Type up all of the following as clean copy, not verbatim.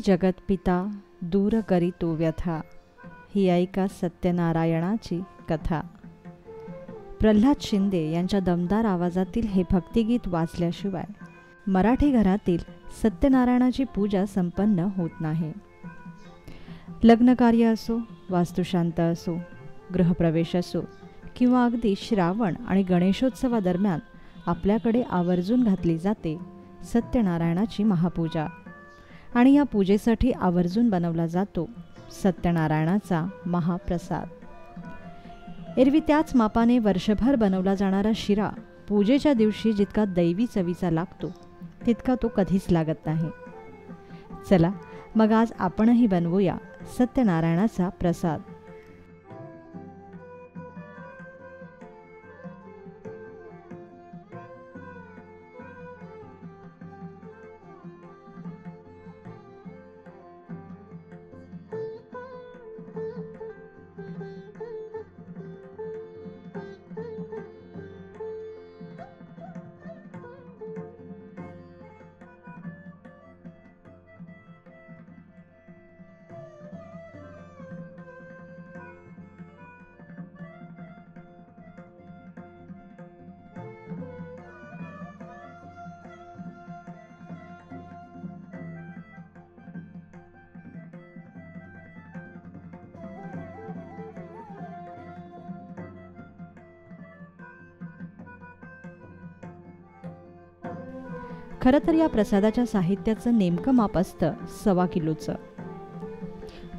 जगत पिता दूर करी तो व्यथा, ही ऐका सत्यनारायणाची कथा. प्रल्हाद शिंदे यांच्या दमदार आवाजातील हे भक्तिगीत वाचल्याशिवाय मराठी घरातील सत्यनारायणाची पूजा संपन्न होत नाही. लग्नकार्य असो, वास्तुशांत असो, गृहप्रवेश असो किंवा अगदी श्रावण आणि गणेशोत्सवादरम्यान आपल्याकडे आवर्जून घातली जाते सत्यनारायणाची महापूजा. आणि या पूजेसाठी आवर्जून बनवला जातो सत्यनारायणाचा महाप्रसाद. एरवी त्याच मापाने वर्षभर बनवला जाणारा शिरा पूजेच्या दिवशी जितका दैवी चवीचा लागतो तितका तो कधीच लागत नाही. चला मग आज आपणही बनवूया सत्यनारायणाचा प्रसाद. खरं तर या प्रसादाच्या साहित्याचं नेमकं माप असतं 1.25 किलोचं.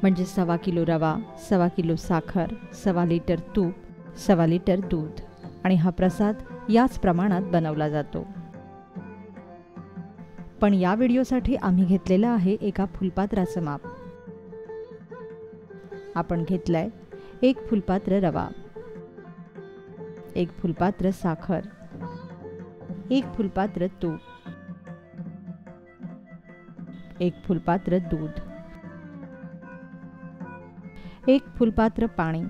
म्हणजे 1.25 किलो रवा, 1.25 किलो साखर, 1.25 लिटर तूप, 1.25 लिटर दूध आणि हा प्रसाद याच प्रमाणात बनवला जातो. पण या व्हिडिओसाठी आम्ही घेतलेलं आहे एका फुलपात्राचं माप. आपण घेतलंय 1 फुलपात्र रवा, 1 फुलपात्र साखर, 1 फुलपात्र तूप, 1 फुलपात्र दूध, 1 फुलपात्र पाणी,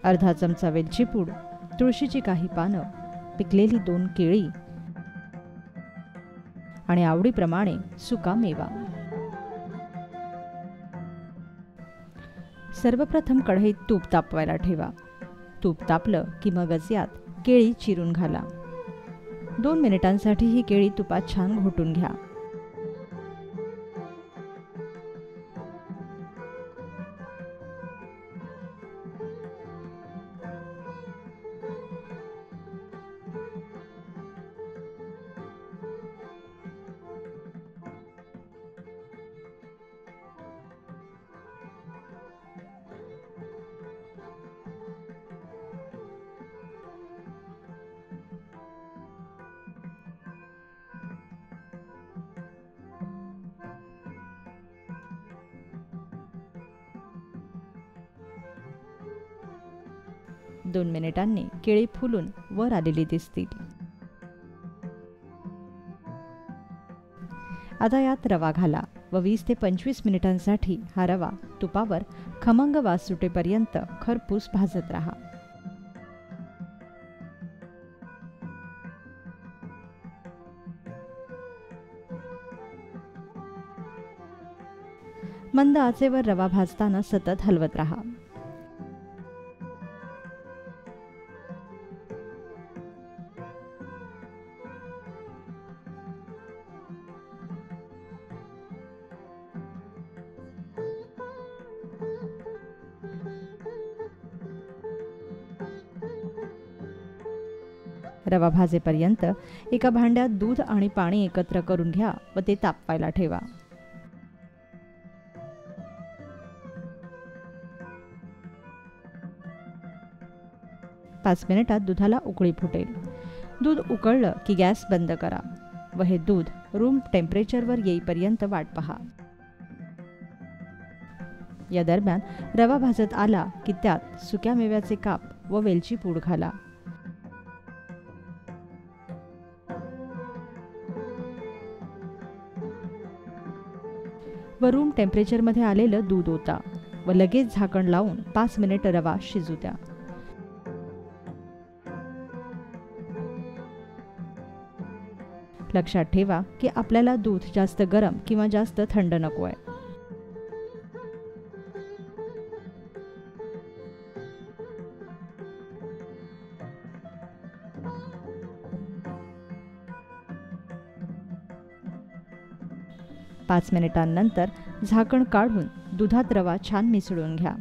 अर्धा चमचा वेलची पूड, तुळशीची काही पानं, पिकलेली 2 केळी आणि आवडीप्रमाणे सुका मेवा. सर्वप्रथम कढईत तूप तापवायला ठेवा. तूप तापलं की मगच यात केळी चिरून घाला. 2 मिनिटांसाठी ही केळी तुपात छान घोटून घ्या. दोन मिनिटांनी केळी फुलून वर आलेली दिसतील. आता यात रवा घाला व 20 ते 25 मिनिटांसाठी हा रवा तुपावर खमंग वास सुटेपर्यंत खरपूस भाजत राहा. मंद आचेवर रवा भाजताना सतत हलवत राहा. रवा भाजेपर्यंत एका भांड्यात दूध आणि पाणी एकत्र करून घ्या व ते तापवायला ठेवा. पाच मिनिटात दुधाला उकळी फुटेल. दूध उकळलं की गॅस बंद करा व हे दूध रूम टेम्परेचरवर येईपर्यंत वाट पहा. या दरम्यान रवा भाजत आला की त्यात सुक्या मेव्याचे काप व वेलची पूड घाला. व रूम टेम्परेचरमध्ये आलेलं दूध ओता व लगेच झाकण लावून 5 मिनिट रवा शिजू द्या. लक्षात ठेवा की आपल्याला दूध जास्त गरम किंवा जास्त थंड नको आहे. पाच मिनिटांनंतर झाकण काढून दुधात रवा छान मिसळून घ्या.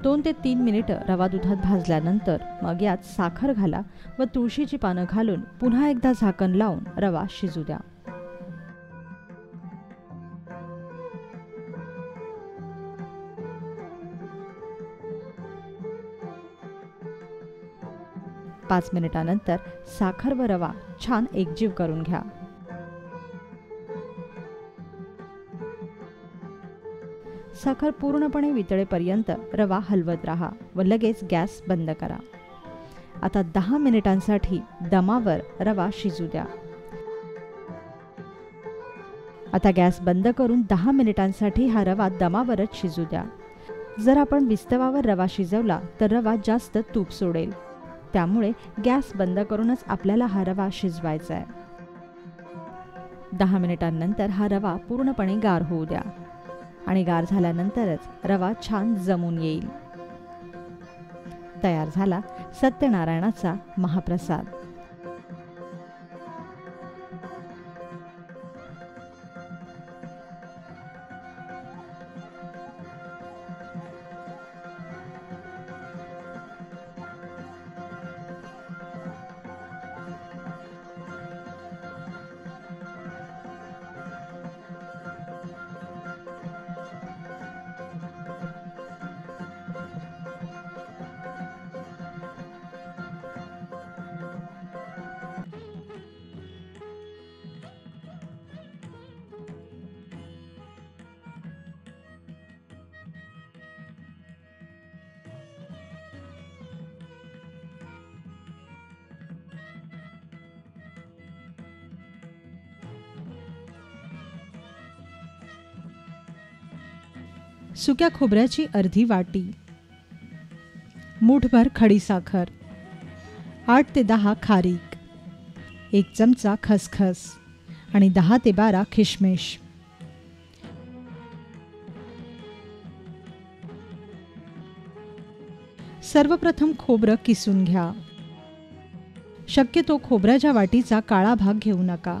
दोन ते 3 मिनिटं रवा दुधात भाजल्यानंतर मग यात साखर घाला व तुळशीची पानं घालून पुन्हा एकदा झाकण लावून रवा शिजू द्या. पाच मिनिटांनंतर साखर व रवा छान एकजीव करून घ्या. साखर पूर्णपणे वितळेपर्यंत रवा हलवत राहा व लगेच गॅस बंद करा. आता 10 मिनिटांसाठी दमावर रवा शिजू द्या. आता गॅस बंद करून 10 मिनिटांसाठी हा रवा दमावरच शिजू द्या. जर आपण विस्तवावर रवा शिजवला तर रवा जास्त तूप सोडेल. त्यामुळे गॅस बंद करूनच आपल्याला हा रवा शिजवायचा आहे. 10 मिनिटांनंतर हा रवा पूर्णपणे गार होऊ द्या आणि गार झाल्यानंतरच रवा छान जमून येईल. तयार झाला सत्यनारायणाचा महाप्रसाद. सुक्या खोबऱ्याची अर्धी वाटी, मूठभर खडीसाखर, 8 ते 10 खारीक, 1 चमचा खसखस आणि 10 ते 12 किशमिश. सर्वप्रथम खोबरं किसून घ्या. शक्यतो खोबऱ्याच्या वाटीचा काळा भाग घेऊ नका.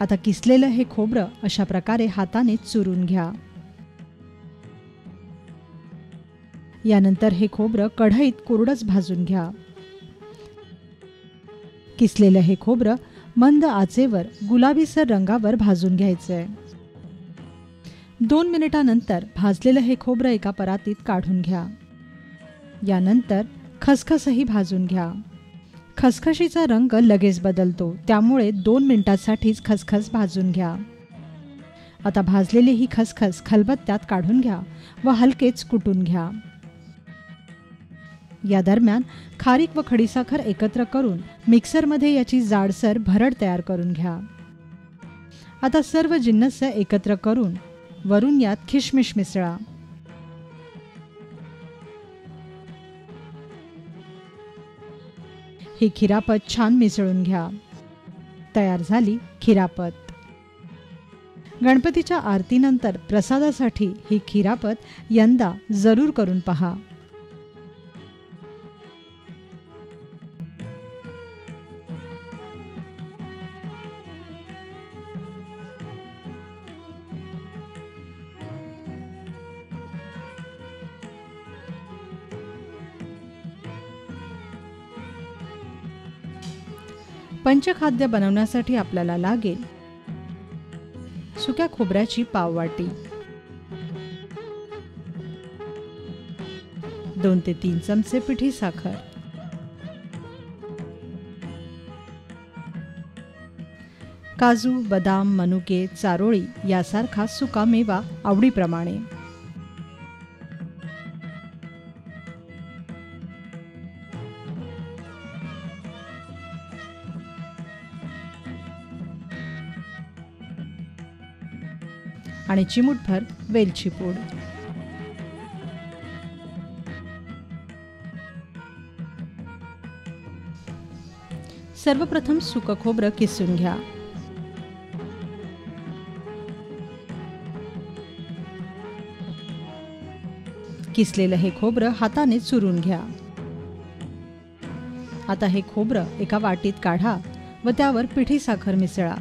आता किसलेलं हे खोबरं अशा प्रकारे हाताने चुरून घ्या. यानंतर हे खोबरं कढईत कोरडंच भाजून घ्या. किसलेलं हे खोबरं मंद आचेवर गुलाबीसर रंगावर भाजून घ्यायचंय. 2 मिनिटांनंतर भाजलेलं हे खोबरं एका परातीत काढून घ्या. यानंतर खसखसही भाजून घ्या. खसखशीचा रंग लगेच बदलतो, त्यामुळे 2 मिनिटांसाठीच खसखस भाजून घ्या. आता भाजलेली ही खसखस खलबत्त्यात काढून घ्या व हलकेच कुटून घ्या. या दरम्यान खारीक व खडीसाखर एकत्र करून मिक्सरमध्ये याची जाडसर भरड तयार करून घ्या. आता सर्व जिन्नस एकत्र करून वरून यात किशमिश मिसळा. ही खिरापत छान मिसळून घ्या. तयार झाली खिरापत. गणपतीच्या आरतीनंतर प्रसादासाठी ही खिरापत यंदा जरूर करून पहा. पंचखाद्य बनवण्यासाठी आपल्याला लागेल सुक्या खोबऱ्याची पाववाटी, 2 ते 3 चमचे पिठी साखर, काजू, बदाम, मनुके, चारोळी यासारखा सुका मेवा आवडीप्रमाणे, आणि चिमूटभर वेलची पूड. सर्वप्रथम सुकं खोबरं किसून घ्या. किसलेलं हे खोबरं हाताने चुरून घ्या. आता हे खोबरं एका वाटीत काढा व त्यावर पिठी साखर मिसळा.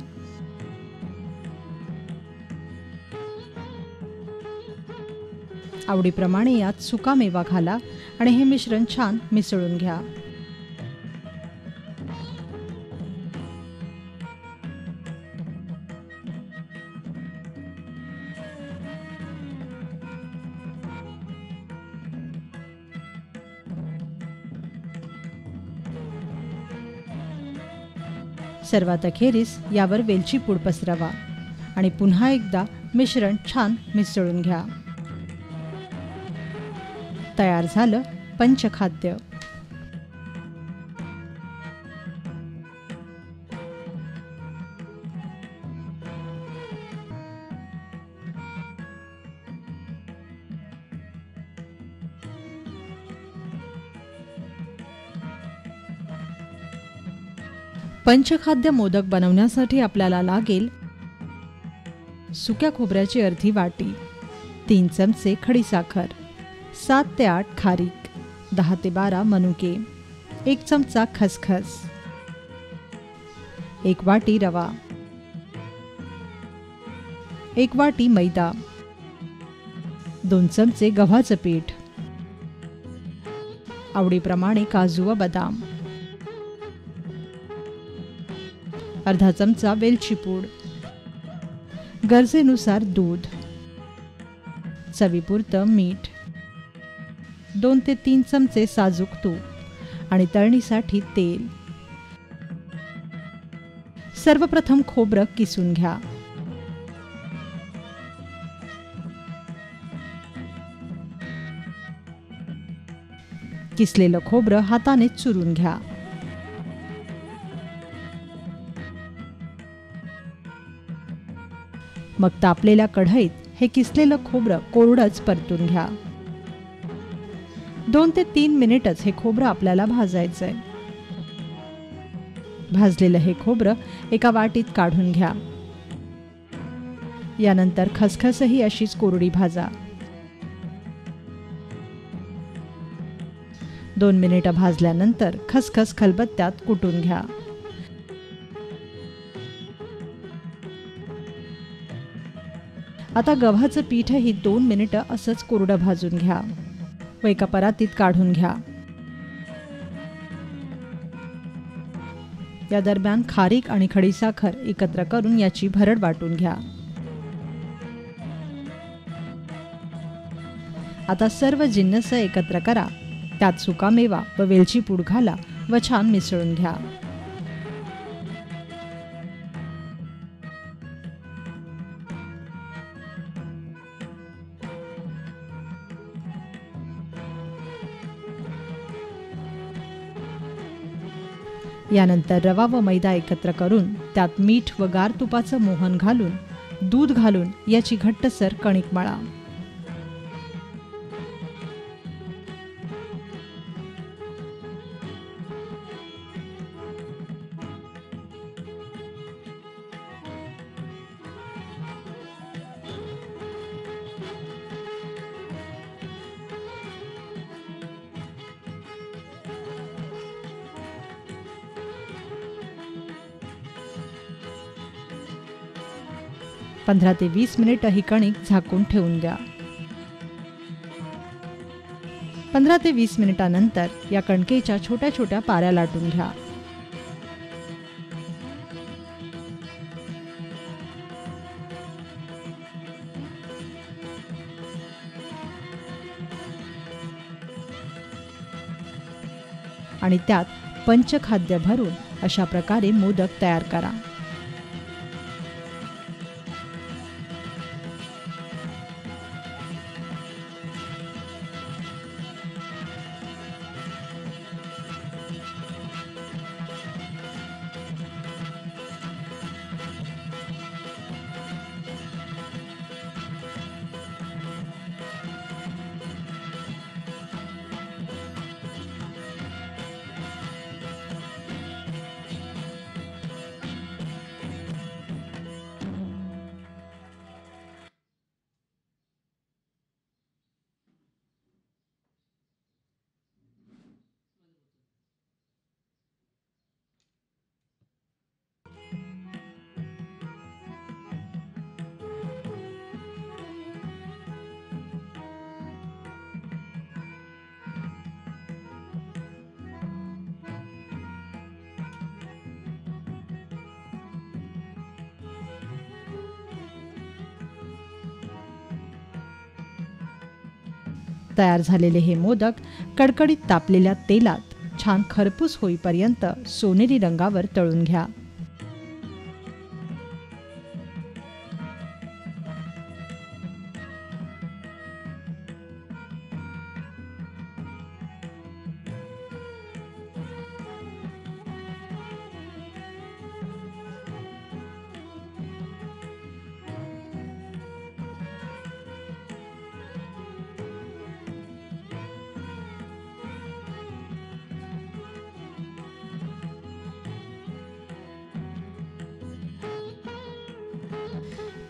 आवडीप्रमाणे यात सुका मेवा घाला आणि हे मिश्रण छान मिसळून घ्या. सर्वात अखेरीस यावर वेलची पूड पसरवा आणि पुन्हा एकदा मिश्रण छान मिसळून घ्या. तयार झालं पंचखाद्य. पंचखाद्य मोदक बनवण्यासाठी आपल्याला लागेल सुक्या खोबऱ्याची अर्धी वाटी, 3 चमचे खडीसाखर, 7 ते 8 खारीक, 10 ते 12 मनुके, 1 चमचा खसखस, 1 वाटी रवा, 1 वाटी मैदा, 2 चमचे गव्हाचं पीठ, आवडीप्रमाणे काजू व बदाम, अर्धा चमचा वेलची पूड, गरजेनुसार दूध, चवीपुरतं मीठ, 2 ते 3 चमचे साजूक तूप आणि तळणीसाठी तेल. सर्वप्रथम खोबरं किसून घ्या. किसलेलं खोबरं हाताने चुरून घ्या. मग तापलेल्या कढईत हे किसलेलं खोबरं कोरडंच परतून घ्या. 2 ते 3 मिनिटच हे खोबरं आपल्याला भाजायचंय. भाजलेलं हे खोबरं एका वाटीत काढून घ्या. यानंतर खसखसही अशीच कोरडी भाजा. 2 मिनिटं भाजल्यानंतर खसखस खलबत्त्यात कुटून घ्या. आता गव्हाचं पीठही 2 मिनिटं असंच कोरडं भाजून घ्या व एका परातीत काढून घ्या. या दरम्यान खारीक आणि खडीसाखर एकत्र करून याची भरड वाटून घ्या. आता सर्व जिन्नस एकत्र करा. त्यात सुका मेवा व वेलची पूड घाला व छान मिसळून घ्या. यानंतर रवा व मैदा एकत्र करून त्यात मीठ व गार तुपाचं मोहन घालून दूध घालून याची घट्टसर कणिक मळा. पंधरा ते 20 मिनिटं ही कणिक झाकून ठेवून द्या. 15 ते 20 मिनिटांनंतर या कणकेच्या छोट्या छोट्या पाऱ्या लाटून घ्या. आणि त्यात पंचखाद्य भरून अशा प्रकारे मोदक तयार करा. तयार झालेले हे मोदक कडकडीत तापलेल्या तेलात छान खरपूस होईपर्यंत सोनेरी रंगावर तळून घ्या.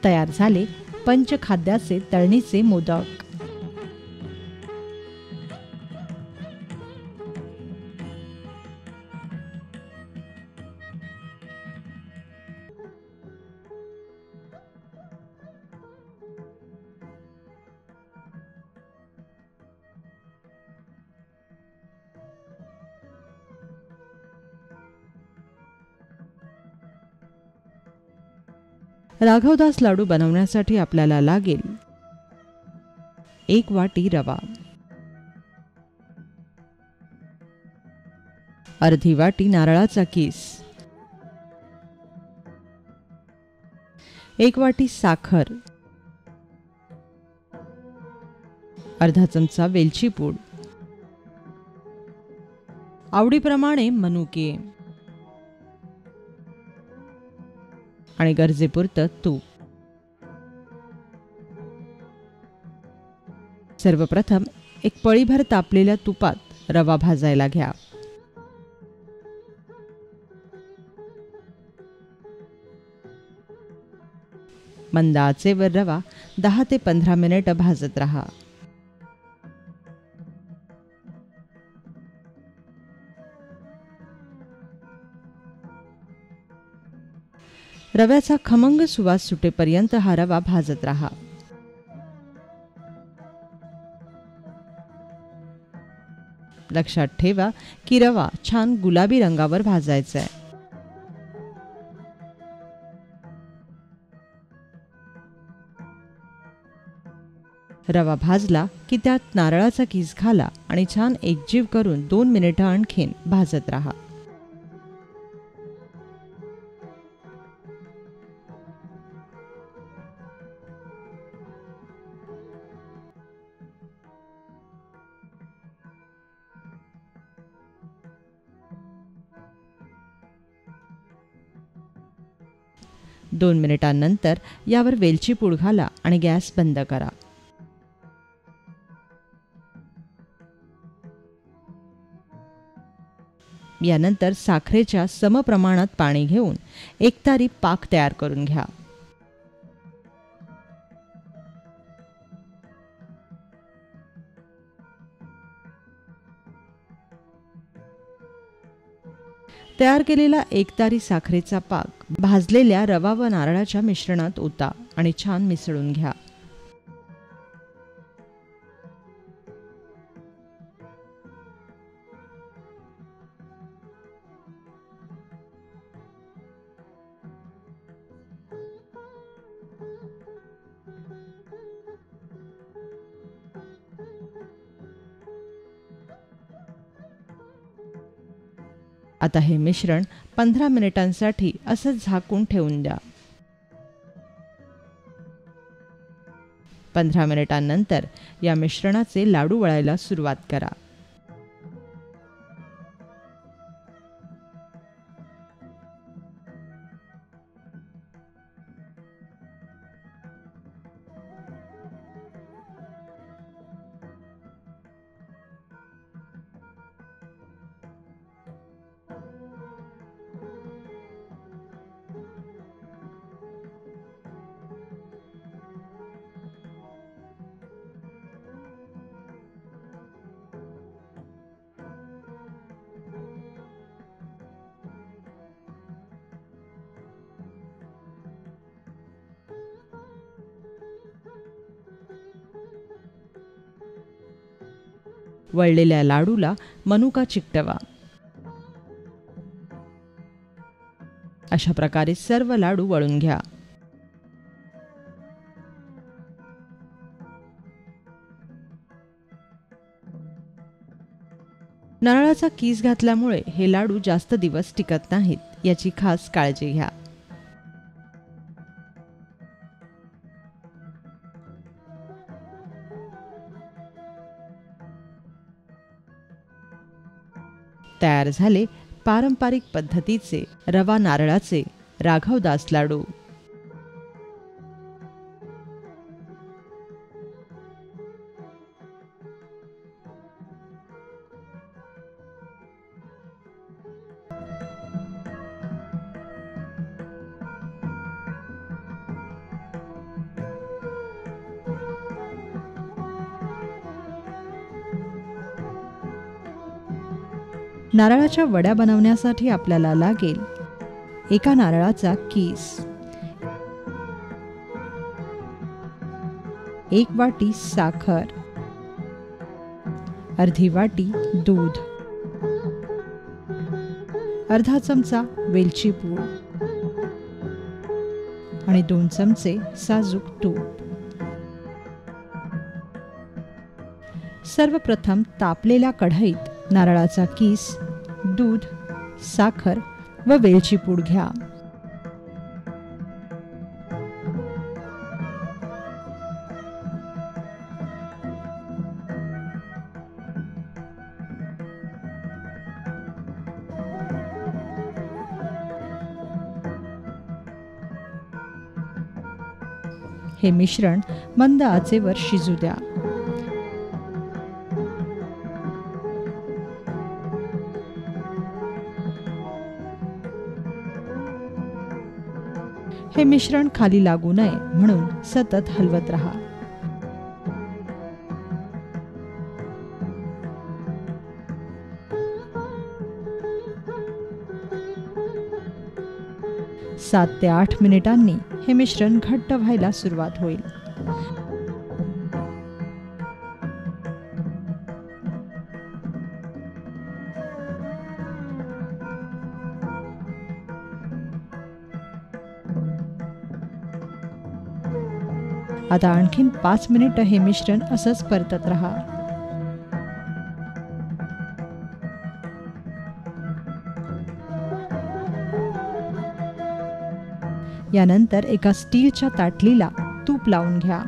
तयार झाले पंचखाद्याचे तळणीचे मोदक. राघवदास लाडू बनवण्यासाठी आपल्याला लागेल 1 वाटी रवा, अर्धी वाटी नारळाचा कीस, 1 वाटी साखर, अर्धा चमचा वेलची पूड, आवडीप्रमाणे मनुके आणि गरजेपुरतं तूप. सर्वप्रथम एक पळीभर तापलेल्या तुपात रवा भाजायला घ्या. मंद आचेवर रवा 10 ते 15 मिनिटं भाजत राहा. रव्याचा खमंग सुवास सुटेपर्यंत हा रवा भाजत राहा. लक्षात ठेवा की रवा छान गुलाबी रंगावर भाजायचा आहे. रवा भाजला की त्यात नारळाचा कीस घाला आणि छान एकजीव करून 2 मिनिटं आणखीन भाजत राहा. दोन मिनिटांनंतर यावर वेलची पूड घाला आणि गॅस बंद करा. यानंतर साखरेच्या समप्रमाणात पाणी घेऊन एकतारी पाक तयार करून घ्या. तयार केलेला एकतारी साखरेचा पाक भाजलेल्या रवा व नारळाच्या मिश्रणात ओता आणि छान मिसळून घ्या. आता हे मिश्रण 15 मिनिटांसाठी असंच झाकून ठेवून द्या. 15 मिनिटांनंतर या मिश्रणाचे लाडू वळायला सुरुवात करा. वळलेल्या लाडूला मनुका चिकटवा. अशा प्रकारे सर्व लाडू वळून घ्या. नारळाचा कीस घातल्यामुळे हे लाडू जास्त दिवस टिकत नाहीत, याची खास काळजी घ्या. तयार झाले पारंपरिक पद्धतीचे रवा नारळाचे राघवदास लाडू. नारळाच्या वड्या बनवण्यासाठी आपल्याला लागेल एका नारळाचा कीस, 1 वाटी साखर, अर्धी वाटी दूध, अर्धा चमचा वेलची पूड आणि 2 चमचे साजूक तूप. सर्वप्रथम तापलेल्या कढईत नारळाचा कीस, दूध, साखर व वेलची पूड घ्या. हे मिश्रण मंद आचेवर शिजू द्या. हे मिश्रण खाली लागू नये म्हणून सतत हलवत राहा. सात ते 8 मिनिटांनी हे मिश्रण घट्ट व्हायला सुरुवात होईल. आता आणखीन 5 मिनिटं हे मिश्रण असंच परतत राहा. यानंतर एका स्टीलच्या ताटलीला तूप लावून घ्या.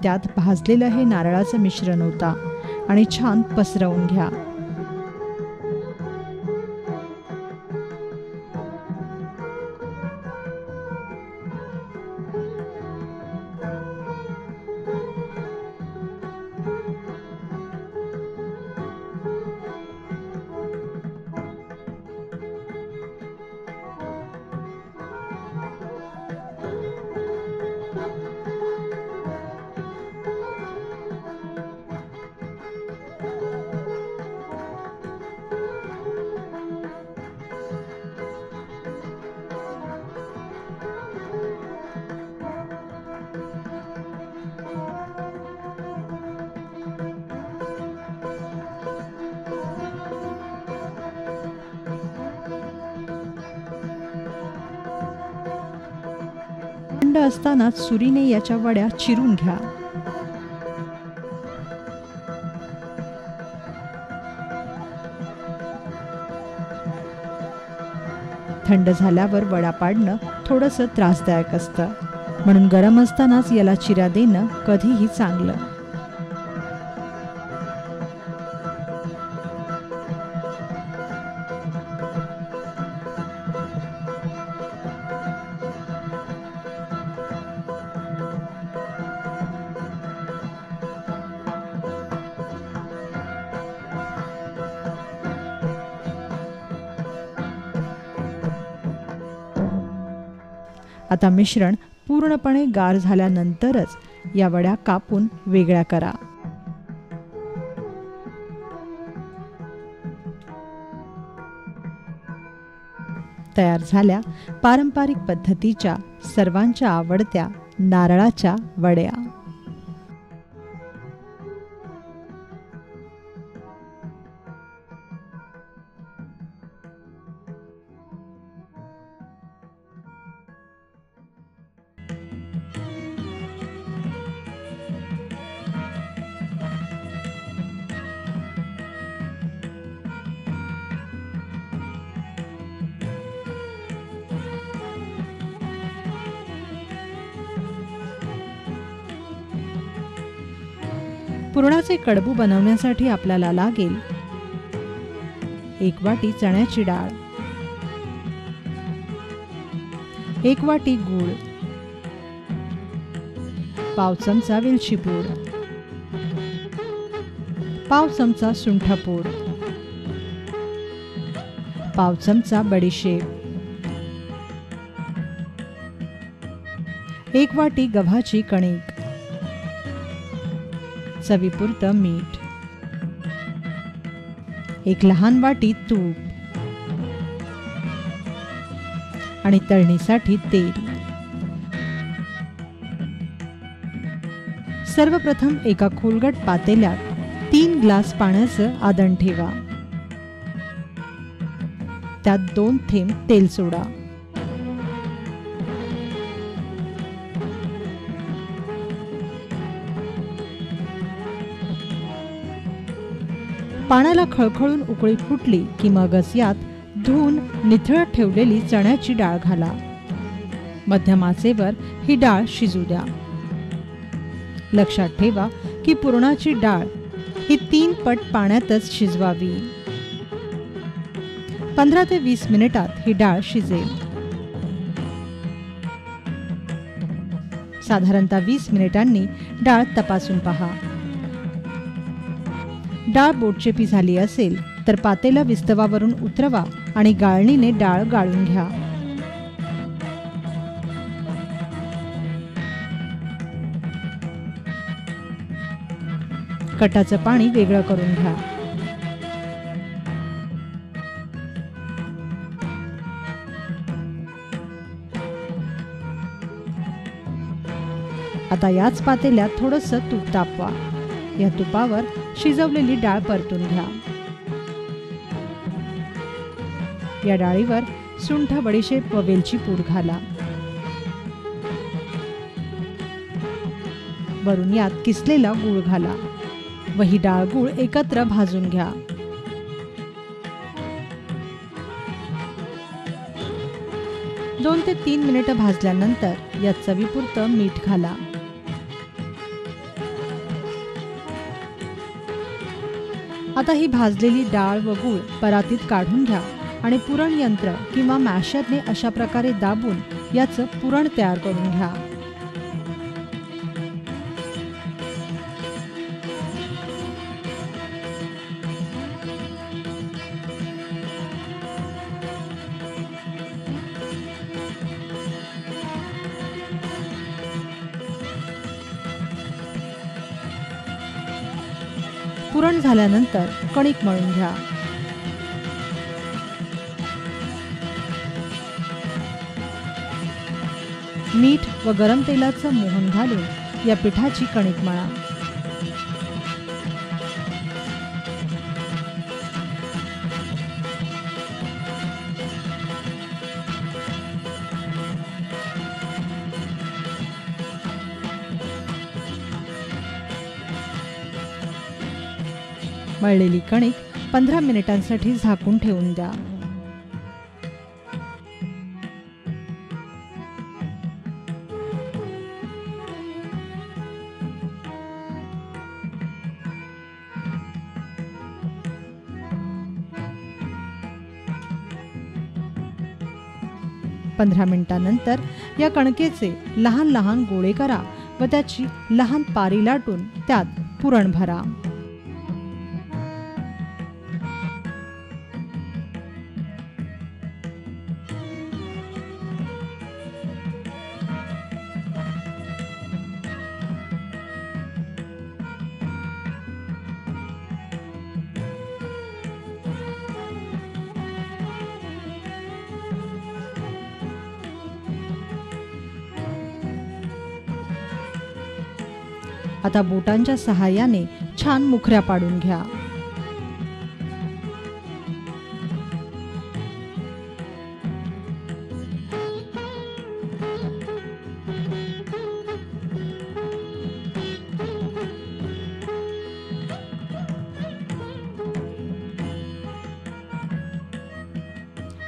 त्यात भाजलेलं हे नारळाचं मिश्रण ओता आणि छान पसरवून घ्या. थंड असताना सुरीने याच्या वड्या चिरून घ्या. थंड झाल्यावर वडा पाडणं थोडंसं त्रासदायक असतं, म्हणून गरम असतानाच याला चिऱ्या देणं कधीही चांगलं. आता मिश्रण पूर्णपणे गार झाल्यानंतरच या वड्या कापून वेगळ्या करा. तयार झाल्या पारंपरिक पद्धतीच्या सर्वांच्या आवडत्या नारळाच्या वड्या. पुरणाचे कडबू बनवण्यासाठी आपल्याला लागेल 1 वाटी चण्याची डाळ, 1 वाटी गूळ, पाव चमचा वेलची पूड, पाव चमचा सुंठपूड, पाव चमचा बडीशेप, 1 वाटी गव्हाची कणिक, चवीपुरतं मीठ, 1 लहान वाटी तूप आणि तळणीसाठी तेल. सर्वप्रथम एका खोलगट पातेल्यात 3 ग्लास पाण्याचं आदण ठेवा. त्यात 2 थेंब तेल सोडा. पाण्याला खळखळून उकळी फुटली की मगच यात धुवून निथळत ठेवलेली चण्याची डाळ घाला. मध्यम आचेवर ही डाळ शिजू द्या. लक्षात ठेवा की पुरणाची डाळ ही 3 पट पाण्यातच शिजवावी. 15 ते 20 मिनिटात ही डाळ शिजेल. साधारणतः 20 मिनिटांनी डाळ तपासून पहा. डाळ बोटचेपी झाली असेल तर पातेलं विस्तवावरून उतरवा आणि गाळणीने डाळ गाळून घ्या. कटाचं पाणी वेगळं करून घ्या. आता याच पातेल्यात थोडंसं तूप तापवा. या तुपावर शिजवलेली डाळ परतून घ्या. या डाळीवर सुंठ, बडीशेप व वेलची पूड घाला. वरून यात किसलेला गूळ घाला व ही डाळ गूळ एकत्र भाजून घ्या. दोन ते 3 मिनिटं भाजल्यानंतर यात चवीपुरतं मीठ घाला. आता ही भाजलेली डाळ व गूळ परातीत काढून घ्या आणि पुरण यंत्र किंवा मॅशरने अशा प्रकारे दाबून याचं पुरण तयार करून घ्या. पुरण झाल्यानंतर कणिक मळून घ्या. मीठ व गरम तेलाचं मोहन घालून या पिठाची कणिक मळा. मळलेली कणिक 15 मिनिटांसाठी झाकून ठेवून द्या. पंधरा मिनिटांनंतर या कणकेचे लहान लहान गोळे करा व त्याची लहान पारी लाटून त्यात पुरण भरा. आता बोटांच्या सहाय्याने छान मुखऱ्या पाडून घ्या.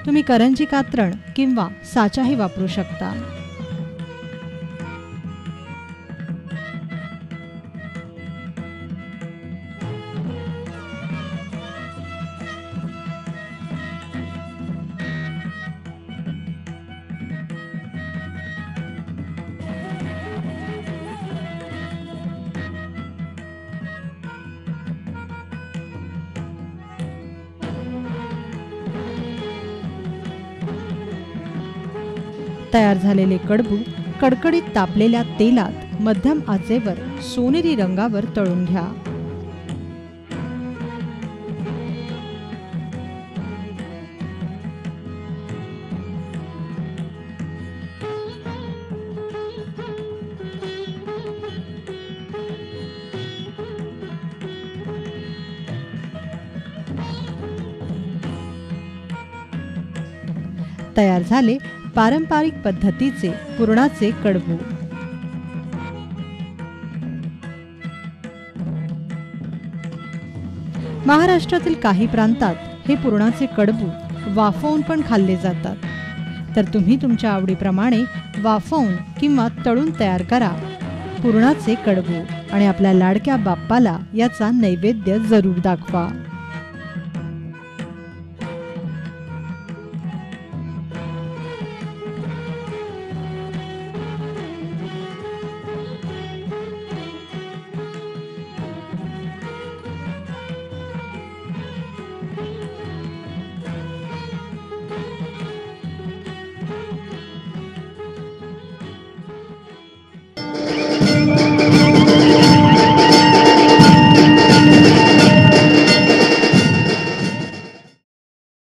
तुम्ही करंजी कात्रण किंवा साचाही वापरू शकता. तयार झालेले कडबू कडकडीत तापलेल्या तेलात मध्यम आचेवर सोनेरी रंगावर तळून घ्या. तयार झाले पारंपरिक पद्धतीचे पुरणाचे कडबू. महाराष्ट्रातील काही प्रांतात हे पुरणाचे कडबू वाफवून पण खाल्ले जातात. तर तुम्ही तुमच्या आवडीप्रमाणे वाफवून किंवा तळून तयार करा पुरणाचे कडबू आणि आपल्या लाडक्या बाप्पाला याचा नैवेद्य जरूर दाखवा.